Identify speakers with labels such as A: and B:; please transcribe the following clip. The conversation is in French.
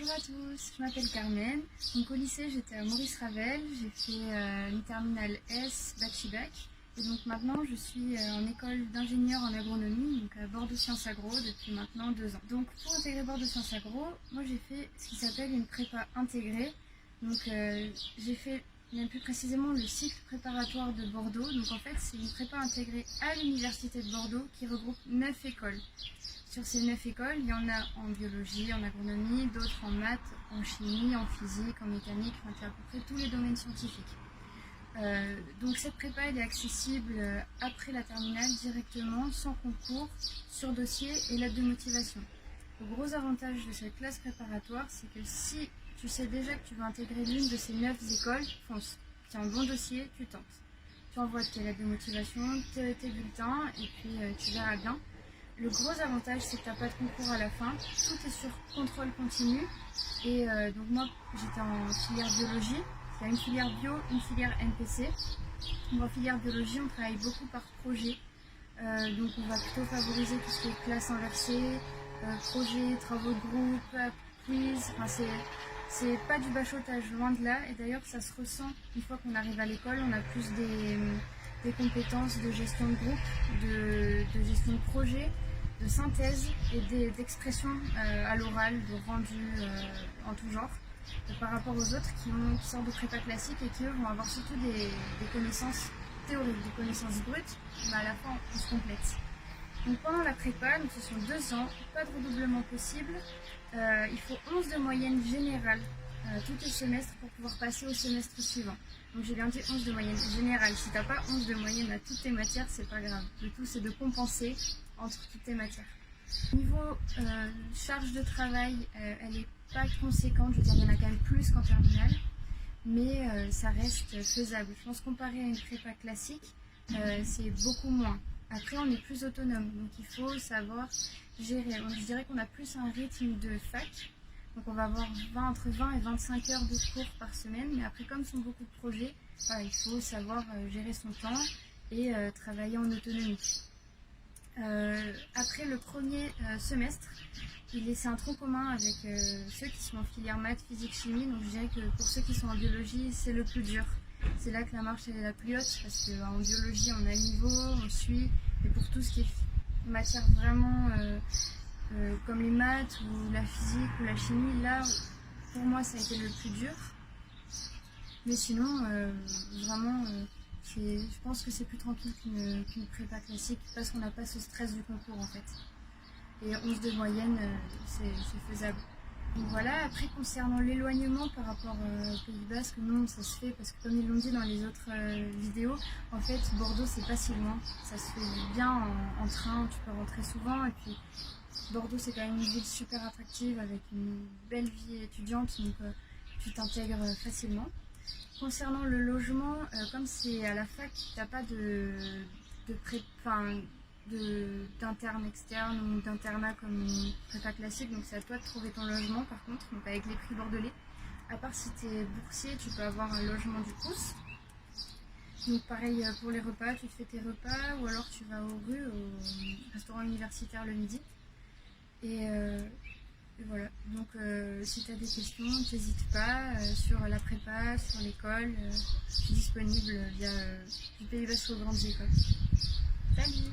A: Bonjour à tous, je m'appelle Carmen. Donc au lycée j'étais à Maurice Ravel, j'ai fait une terminale S, bac. Et donc maintenant je suis en école d'ingénieur en agronomie, donc à Bordeaux Sciences Agro depuis maintenant 2 ans. Donc pour intégrer Bordeaux Sciences Agro, moi j'ai fait ce qui s'appelle une prépa intégrée. Donc j'ai fait même plus précisément le cycle préparatoire de Bordeaux. Donc en fait c'est une prépa intégrée à l'université de Bordeaux qui regroupe 9 écoles. Sur ces 9 écoles, il y en a en biologie, en agronomie, d'autres en maths, en chimie, en physique, en mécanique, enfin c'est à peu près tous les domaines scientifiques. Donc cette prépa elle est accessible après la terminale directement, sans concours, sur dossier et lettre de motivation. Le gros avantage de cette classe préparatoire, c'est que si tu sais déjà que tu veux intégrer l'une de ces 9 écoles, fonce. Tu as un bon dossier, tu tentes. Tu envoies tes lettres de motivation, tes bulletins et puis tu verras bien. Le gros avantage, c'est que tu n'as pas de concours à la fin. Tout est sur contrôle continu. Et donc moi, j'étais en filière biologie. Il y a une filière bio, une filière NPC. Donc en filière biologie, on travaille beaucoup par projet. Donc on va plutôt favoriser tout ce qui est classe inversée, projet, travaux de groupe, quiz. Enfin, c'est pas du bachotage, loin de là. Et d'ailleurs, ça se ressent une fois qu'on arrive à l'école. On a plus des compétences de gestion de groupe, de gestion de projet, de synthèse et d'expression à l'oral, de rendu en tout genre, par rapport aux autres qui sortent de prépa classique et qui eux vont avoir surtout des connaissances théoriques, des connaissances brutes, mais à la fin on se complète. Donc pendant la prépa, donc ce sont 2 ans, pas de redoublement possible, il faut 11 de moyenne générale tous les semestres pour pouvoir passer au semestre suivant. Donc j'ai bien dit 11 de moyenne générale. Si tu n'as pas 11 de moyenne à toutes tes matières, c'est pas grave. Le tout c'est de compenser entre toutes tes matières. Niveau charge de travail, elle n'est pas conséquente, je veux dire il y en a quand même plus qu'en terminale, mais ça reste faisable. Je pense comparé à une prépa classique, c'est beaucoup moins. Après on est plus autonome, donc il faut savoir gérer. Donc, je dirais qu'on a plus un rythme de fac. Donc on va avoir entre 20 et 25 heures de cours par semaine, mais après comme ce sont beaucoup de projets, voilà, il faut savoir gérer son temps et travailler en autonomie. Après le premier semestre, c'est un tronc commun avec ceux qui sont en filière maths, physique, chimie, donc je dirais que pour ceux qui sont en biologie, c'est le plus dur. C'est là que la marche est la plus haute, parce qu'en biologie on a niveau, on suit, et pour tout ce qui est matière vraiment... comme les maths ou la physique ou la chimie, là pour moi ça a été le plus dur, mais sinon vraiment je pense que c'est plus tranquille qu'une prépa classique parce qu'on n'a pas ce stress du concours en fait, et 11 de moyenne c'est faisable. Donc voilà. Après concernant l'éloignement par rapport au Pays Basque, non ça se fait parce que comme ils l'ont dit dans les autres vidéos, en fait Bordeaux c'est pas si loin, ça se fait bien en train, tu peux rentrer souvent, et puis Bordeaux c'est quand même une ville super attractive avec une belle vie étudiante, donc tu t'intègres facilement. Concernant le logement, comme c'est à la fac, tu n'as pas d'interne externe ou d'internat comme une prépa classique, donc c'est à toi de trouver ton logement par contre, donc avec les prix bordelais. À part si tu es boursier, tu peux avoir un logement du Crous. Donc pareil pour les repas, tu te fais tes repas ou alors tu vas au RU, au restaurant universitaire le midi. Et voilà, donc si tu as des questions, n'hésite pas sur la prépa, sur l'école, je suis disponible via du Pays Basque aux grandes écoles. Salut!